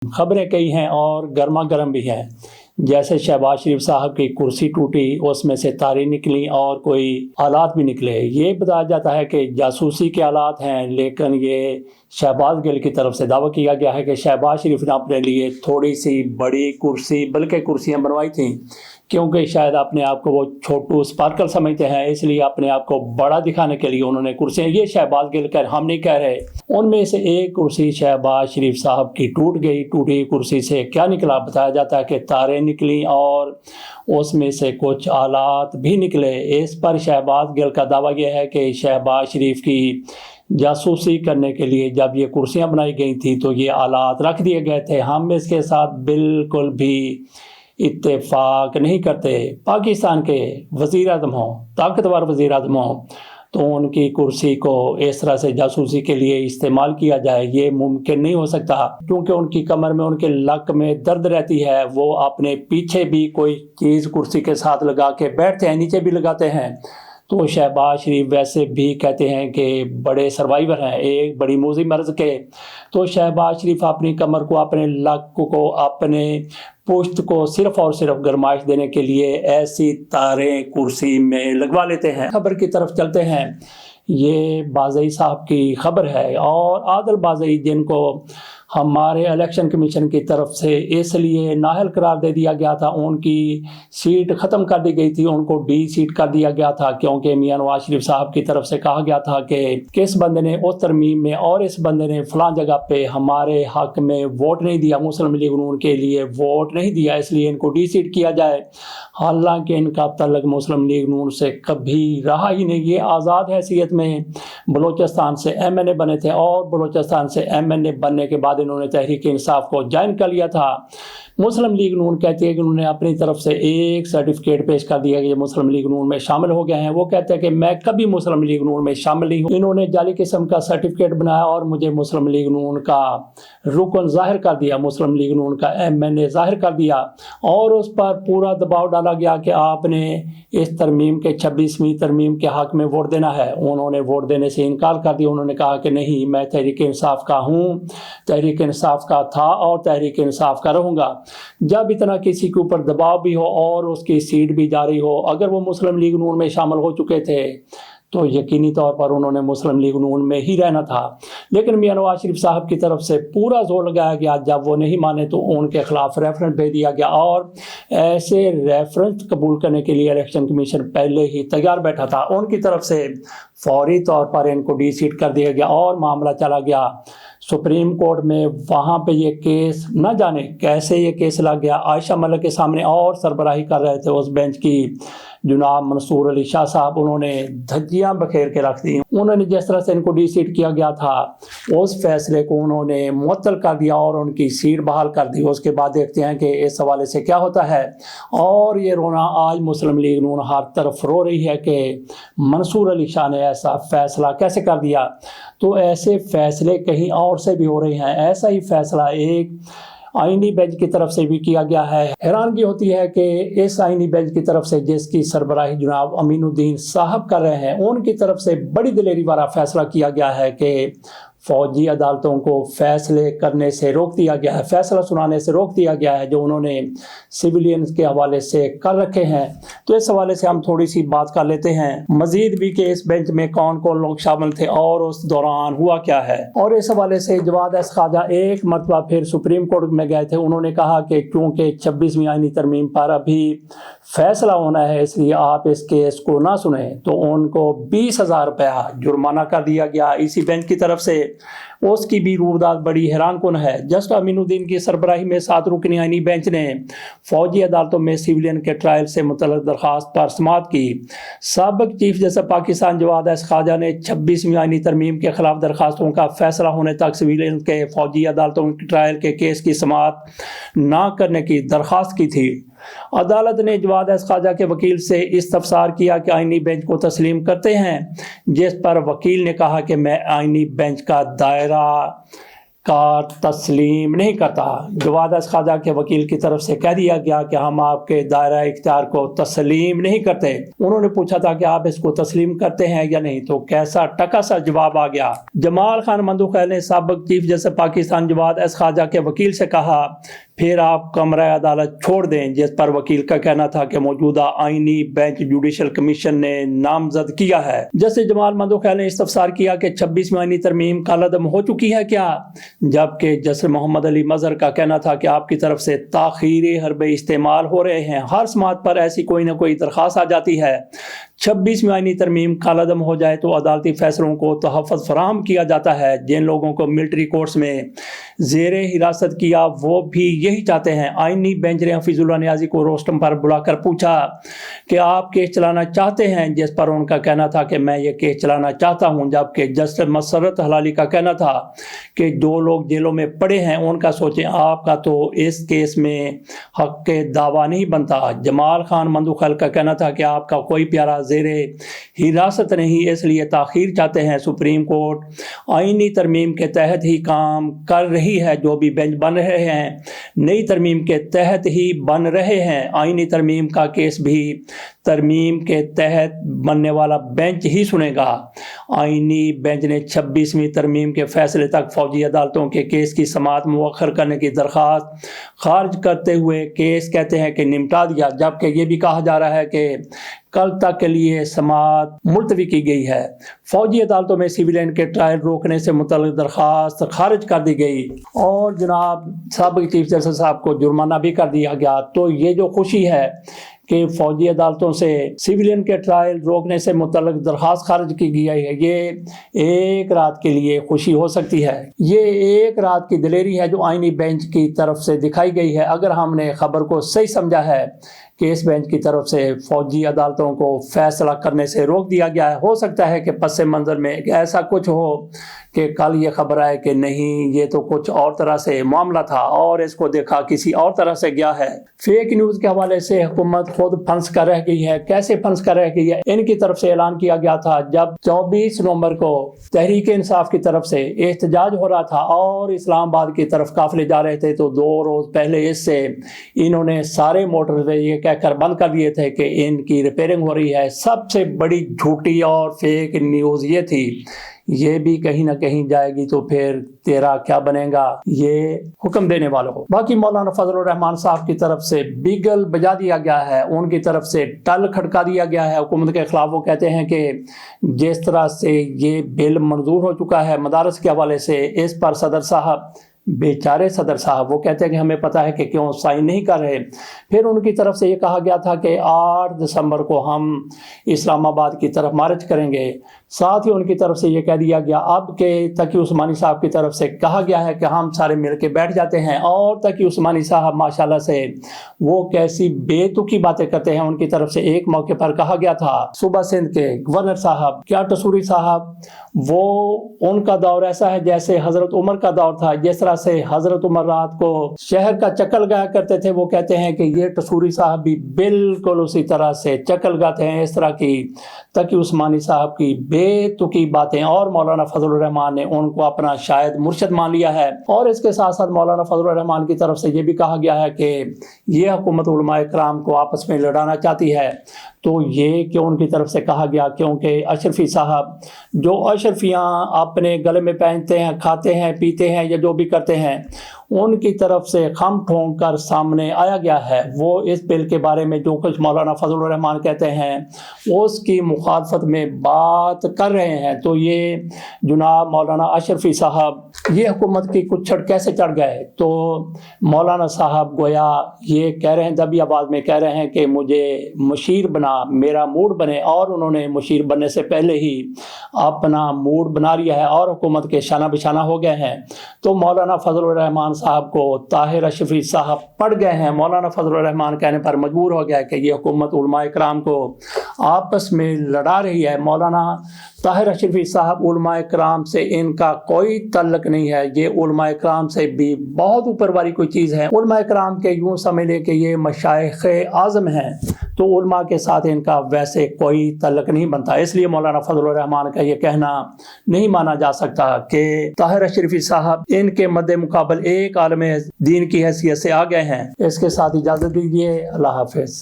خبریں کئی ہیں اور گرما گرم بھی ہیں، جیسے شہباز شریف صاحب کی کرسی ٹوٹی، اس میں سے تاریں نکلی اور کوئی آلات بھی نکلے۔ یہ بتایا جاتا ہے کہ جاسوسی کے آلات ہیں، لیکن یہ شہباز گل کی طرف سے دعویٰ کیا گیا ہے کہ شہباز شریف نے اپنے لیے تھوڑی سی بڑی کرسی بلکہ کرسیاں بنوائی تھیں، کیونکہ شاید اپنے آپ کو وہ چھوٹو اسپارکل سمجھتے ہیں، اس لیے اپنے آپ کو بڑا دکھانے کے لیے انہوں نے کرسیاں، یہ شہباز گل کر ہم نہیں کہہ رہے۔ ان میں سے ایک کرسی شہباز شریف صاحب کی ٹوٹ گئی۔ ٹوٹی کرسی سے کیا نکلا؟ بتایا جاتا ہے کہ تاریں نکلیں اور اس میں سے کچھ آلات بھی نکلے۔ اس پر شہباز گل کا دعویٰ یہ ہے کہ شہباز شریف کی جاسوسی کرنے کے لیے جب یہ کرسیاں بنائی گئی تھیں تو یہ آلات رکھ دیے گئے تھے۔ ہم اس کے ساتھ بالکل بھی اتفاق نہیں کرتے۔ پاکستان کے وزیر اعظم ہوں، طاقتور وزیر اعظم ہوں، تو ان کی کرسی کو اس طرح سے جاسوسی کے لیے استعمال کیا جائے، یہ ممکن نہیں ہو سکتا، کیونکہ ان کی کمر میں، ان کے لک میں درد رہتی ہے۔ وہ اپنے پیچھے بھی کوئی چیز کرسی کے ساتھ لگا کے بیٹھتے ہیں، نیچے بھی لگاتے ہیں۔ تو شہباز شریف ویسے بھی کہتے ہیں کہ بڑے سروائیور ہیں ایک بڑی موذی مرض کے، تو شہباز شریف اپنی کمر کو، اپنے لک کو، اپنے پشت کو صرف اور صرف گرمائش دینے کے لیے ایسی تاریں کرسی میں لگوا لیتے ہیں۔ خبر کی طرف چلتے ہیں۔ یہ بازئی صاحب کی خبر ہے، اور عادل بازئی جن کو ہمارے الیکشن کمیشن کی طرف سے اس لیے نااہل قرار دے دیا گیا تھا، ان کی سیٹ ختم کر دی گئی تھی، ان کو ڈی سیٹ کر دیا گیا تھا، کیونکہ میاں نواز شریف صاحب کی طرف سے کہا گیا تھا کہ کس بندے نے اس ترمیم میں اور اس بندے نے فلاں جگہ پہ ہمارے حق میں ووٹ نہیں دیا، مسلم لیگ نون کے لیے ووٹ نہیں دیا، اس لیے ان کو ڈی سیٹ کیا جائے۔ حالانکہ ان کا تعلق مسلم لیگ نون سے کبھی رہا ہی نہیں۔ یہ آزاد حیثیت میں بلوچستان سے ایم این اے بنے تھے، اور بلوچستان سے ایم این اے بننے کے بعد انہوں نے تحریک انصاف کو جوائن کر لیا تھا۔ مسلم لیگ نون کہتی ہے کہ انہوں نے اپنی طرف سے ایک سرٹیفکیٹ پیش کر دیا کہ یہ مسلم لیگ نون میں شامل ہو گئے ہیں۔ وہ کہتے ہیں کہ میں کبھی مسلم لیگ نون میں شامل نہیں ہوں۔ انہوں نے جعلی قسم کا سرٹیفکیٹ بنایا اور مجھے مسلم لیگ نون کا رکن ظاہر کر دیا، مسلم لیگ نون کا ایم این اے ظاہر کر دیا، اور اس پر پورا دباؤ ڈالا گیا کہ آپ نے اس ترمیم کے 26ویں ترمیم کے حق میں ووٹ دینا ہے۔ انہوں نے ووٹ دینے سے انکار کر دیا۔ انہوں نے کہا کہ نہیں، میں تحریک انصاف کا ہوں، تحریک انصاف کا تھا اور تحریک انصاف کا رہوں گا۔ جب اتنا کسی کے اوپر دباؤ بھی ہو اور اس کی سیٹ بھی جاری ہو، اگر وہ مسلم لیگ نون میں شامل ہو چکے تھے تو یقینی طور پر انہوں نے مسلم لیگ نون میں ہی رہنا تھا۔ لیکن میاں نواز شریف صاحب کی طرف سے پورا زور لگایا گیا، جب وہ نہیں مانے تو ان کے خلاف ریفرنس بھیج دیا گیا، اور ایسے ریفرنس قبول کرنے کے لیے الیکشن کمیشن پہلے ہی تیار بیٹھا تھا۔ ان کی طرف سے فوری طور پر ان کو ڈی سیٹ کر دیا گیا اور معاملہ چلا گیا سپریم کورٹ میں۔ وہاں پہ یہ کیس نہ جانے کیسے یہ کیس لگ گیا عائشہ ملک کے سامنے، اور سربراہی کر رہے تھے اس بینچ کی جناب منصور علی شاہ صاحب۔ انہوں نے دھجیاں بکھیر کے رکھ دی۔ انہوں نے جس طرح سے ان کو ڈی سیٹ کیا گیا تھا، اس فیصلے کو انہوں نے معطل کر دیا اور ان کی سیٹ بحال کر دی۔ اس کے بعد دیکھتے ہیں کہ اس حوالے سے کیا ہوتا ہے، اور یہ رونا آج مسلم لیگ نون ہر طرف رو رہی ہے کہ منصور علی شاہ نے ایسا فیصلہ کیسے کر دیا۔ تو ایسے فیصلے کہیں اور سے بھی ہو رہے ہیں۔ ایسا ہی فیصلہ ایک آئینی بینچ کی طرف سے بھی کیا گیا ہے۔ حیرانگی ہوتی ہے کہ اس آئینی بینچ کی طرف سے جس کی سربراہی جناب امین الدین صاحب کر رہے ہیں، ان کی طرف سے بڑی دلیری والا فیصلہ کیا گیا ہے کہ فوجی عدالتوں کو فیصلے کرنے سے روک دیا گیا ہے، فیصلہ سنانے سے روک دیا گیا ہے جو انہوں نے سویلینز کے حوالے سے کر رکھے ہیں۔ تو اس حوالے سے ہم تھوڑی سی بات کر لیتے ہیں مزید بھی کہ اس بینچ میں کون کون لوگ شامل تھے اور اس دوران ہوا کیا ہے۔ اور اس حوالے سے جواد احمد خواجہ ایک مرتبہ پھر سپریم کورٹ میں گئے تھے۔ انہوں نے کہا کہ کیونکہ 26ویں آئینی ترمیم پر ابھی فیصلہ ہونا ہے، اس لیے آپ اس کیس کو نہ سنیں، تو ان کو 20,000 روپیہ جرمانہ کر دیا گیا اسی بینچ کی طرف سے۔ اس کی بھی رورداد بڑی حیران کن ہے۔ جسٹس امین الدین کی سربراہی میں 7 رکنی آئینی بینچ نے فوجی عدالتوں میں سویلین کے ٹرائل سے متعلق درخواست پر سماعت کی۔ سابق چیف جسٹس پاکستان جواد احمد خواجہ نے 26ویں آئینی ترمیم کے خلاف درخواستوں کا فیصلہ ہونے تک سویلین کے فوجی عدالتوں کے ٹرائل کے کیس کی سماعت نہ کرنے کی درخواست کی تھی۔ عدالت نے جواد احمد خواجہ کے وکیل سے استفسار کیا کہ آئینی بینچ کو تسلیم کرتے ہیں، جس پر وکیل نے کہا کہ میں آئینی بینچ کا دائرہ کا تسلیم نہیں کرتا۔ جواد اس خواجہ کے وکیل کی طرف سے کہہ دیا گیا کہ ہم آپ کے دائرہ اختیار کو تسلیم نہیں کرتے۔ انہوں نے پوچھا تھا کہ آپ اس کو تسلیم کرتے ہیں یا نہیں، تو کیسا ٹکا سا جواب آ گیا۔ جمال خان مندوخیل نے سابق چیف جسٹس پاکستان جواد اس خواجہ کے وکیل سے کہا پھر آپ کمرہ عدالت چھوڑ دیں، جس پر وکیل کا کہنا تھا کہ موجودہ آئینی بینچ جوڈیشل کمیشن نے نامزد کیا ہے۔ جسٹس جمال مندوخیل نے استفسار کیا کہ 26ویں آئینی ترمیم کالعدم ہو چکی ہے کیا، جبکہ جسٹس محمد علی مظہر کا کہنا تھا کہ آپ کی طرف سے تاخیری حربے استعمال ہو رہے ہیں، ہر سماعت پر ایسی کوئی نہ کوئی درخواست آ جاتی ہے۔ 26ویں آئینی ترمیم کالعدم ہو جائے تو عدالتی فیصلوں کو تحفظ فراہم کیا جاتا ہے۔ جن لوگوں کو ملٹری کورٹس میں زیر حراست کیا وہ بھی یہی چاہتے ہیں۔ آئینی بینچ نے حفیظ اللہ نیازی کو روسٹم پر بلا کر پوچھا کہ آپ کیس چلانا چاہتے ہیں، جس پر ان کا کہنا تھا کہ میں یہ کیس چلانا چاہتا ہوں، جبکہ جسٹس مسرت حلالی کا کہنا تھا کہ جو لوگ جیلوں میں پڑے ہیں ان کا سوچیں، آپ کا تو اس کیس میں حق کے دعویٰ نہیں بنتا۔ جمال خان مندوخیل کا کہنا تھا کہ آپ کا کوئی پیارا زیر حراست نہیں، اس لیے تاخیر چاہتے ہیں۔ سپریم کورٹ آئینی ترمیم کے تحت ہی کام کر رہی ہے، جو بھی بینچ بن رہے ہیں نئی ترمیم کے تحت ہی بن رہے ہیں۔ آئینی ترمیم کا کیس بھی ترمیم کے تحت بننے والا بینچ ہی سنے گا۔ آئینی بینچ نے 26ویں ترمیم کے فیصلے تک فوجی عدالتوں کے کیس کی سماعت مؤخر کرنے کی درخواست خارج کرتے ہوئے کیس کہتے ہیں کہ نمٹا دیا، جبکہ یہ بھی کہا جا رہا ہے کہ کل تک کے لیے سماعت ملتوی کی گئی ہے۔ فوجی عدالتوں میں سویلین کے ٹرائل روکنے سے متعلق درخواست خارج کر دی گئی اور جناب سابق چیف جسٹس صاحب کو جرمانہ بھی کر دیا گیا۔ تو یہ جو خوشی ہے کہ فوجی عدالتوں سے سویلین کے ٹرائل روکنے سے متعلق درخواست خارج کی گئی ہے، یہ ایک رات کے لیے خوشی ہو سکتی ہے۔ یہ ایک رات کی دلیری ہے جو آئینی بینچ کی طرف سے دکھائی گئی ہے۔ اگر ہم نے خبر کو صحیح سمجھا ہے کہ اس بینچ کی طرف سے فوجی عدالتوں کو فیصلہ کرنے سے روک دیا گیا ہے، ہو سکتا ہے کہ پس منظر میں ایسا کچھ ہو کہ کل یہ خبر آئے کہ نہیں، یہ تو کچھ اور طرح سے معاملہ تھا اور اس کو دیکھا کسی اور طرح سے گیا ہے۔ فیک نیوز کے حوالے سے حکومت خود پھنس کر رہ گئی ہے۔ کیسے پھنس کر رہ گئی ہے؟ ان کی طرف سے اعلان کیا گیا تھا جب 24 نومبر کو تحریک انصاف کی طرف سے احتجاج ہو رہا تھا اور اسلام آباد کی طرف قافلے جا رہے تھے، تو 2 روز پہلے اس سے انہوں نے سارے موٹر وے یہ کہہ کر بند کر دیے تھے کہ ان کی ریپیئرنگ ہو رہی ہے۔ سب سے بڑی جھوٹی اور فیک نیوز یہ تھی، یہ بھی کہیں نہ کہیں جائے گی تو پھر تیرا کیا بنے گا، یہ حکم دینے والوں کو۔ باقی مولانا فضل الرحمان صاحب کی طرف سے بیگل بجا دیا گیا ہے، ان کی طرف سے ٹل کھڑکا دیا گیا ہے حکومت کے خلاف۔ وہ کہتے ہیں کہ جس طرح سے یہ بل منظور ہو چکا ہے مدارس کے حوالے سے، اس پر صدر صاحب، بیچارے صدر صاحب، وہ کہتے ہیں کہ ہمیں پتہ ہے کہ کیوں سائن نہیں کر رہے۔ پھر ان کی طرف سے یہ کہا گیا تھا کہ 8 دسمبر کو ہم اسلام آباد کی طرف مارچ کریں گے۔ ساتھ ہی ان کی طرف سے یہ کہہ دیا گیا اب کہ تقی عثمانی صاحب کی طرف سے کہا گیا ہے کہ ہم سارے مل کے بیٹھ جاتے ہیں، اور تقی عثمانی صاحب ماشاءاللہ سے وہ کیسی بے تکی باتیں کرتے ہیں۔ ان کی طرف سے ایک موقع پر کہا گیا تھا صوبہ سندھ کے گورنر صاحب کیا ٹسوری صاحب، وہ ان کا دور ایسا ہے جیسے حضرت عمر کا دور تھا، جس طرح سے حضرت عمر رات کو شہر کا چکل گایا کرتے تھے، وہ کہتے ہیں کہ یہ ٹسوری صاحب بھی بالکل اسی طرح سے چکل گاتے ہیں۔ اس طرح کی تقی عثمانی صاحب کی بے تکی باتیں، اور مولانا فضل الرحمان نے ان کو اپنا شاید مرشد مان لیا ہے۔ اور اس کے ساتھ ساتھ مولانا فضل الرحمان کی طرف سے یہ بھی کہا گیا ہے کہ یہ حکومت علماء کرام کو آپس میں لڑانا چاہتی ہے۔ تو یہ کہ ان کی طرف سے کہا گیا کیونکہ اشرفی صاحب جو اشرفیاں اپنے گلے میں پہنتے ہیں، کھاتے ہیں، پیتے ہیں یا جو بھی کرتے ہیں، ان کی طرف سے خم ٹھونک کر سامنے آیا گیا ہے۔ وہ اس بل کے بارے میں جو کچھ مولانا فضل الرحمان کہتے ہیں اس کی مخالفت میں بات کر رہے ہیں۔ تو یہ جناب مولانا اشرفی صاحب یہ حکومت کی کچھڑ کیسے چڑھ گئے؟ تو مولانا صاحب گویا یہ کہہ رہے ہیں، دبی آواز میں کہہ رہے ہیں کہ مجھے مشیر بنا، میرا موڈ بنے، اور انہوں نے مشیر بننے سے پہلے ہی اپنا موڈ بنا لیا ہے اور حکومت کے شانہ بشانہ ہو گئے ہیں۔ تو مولانا فضل الرحمان صاحب کو طاہر اشرفی صاحب پڑ گئے ہیں۔ مولانا فضل الرحمان کہنے پر مجبور ہو گیا کہ یہ حکومت علماء کرام کو آپس میں لڑا رہی ہے۔ مولانا طاہر اشرفی صاحب علماء کرام سے ان کا کوئی تعلق نہیں ہے، یہ علماء کرام سے بھی بہت اوپر والی کوئی چیز ہے۔ علماء کرام کے یوں سمجھ لے کہ یہ مشائخ اعظم ہیں۔ تو علماء کے ساتھ ان کا ویسے کوئی تعلق نہیں بنتا. اس لیے مولانا فضل الرحمان کا یہ کہنا نہیں مانا جا سکتا کہ طاہر اشرفی صاحب ان کے مد مقابل ایک عالم دین کی حیثیت سے آ گئے ہیں. اس کے ساتھ اجازت دیجیے. اللہ حافظ.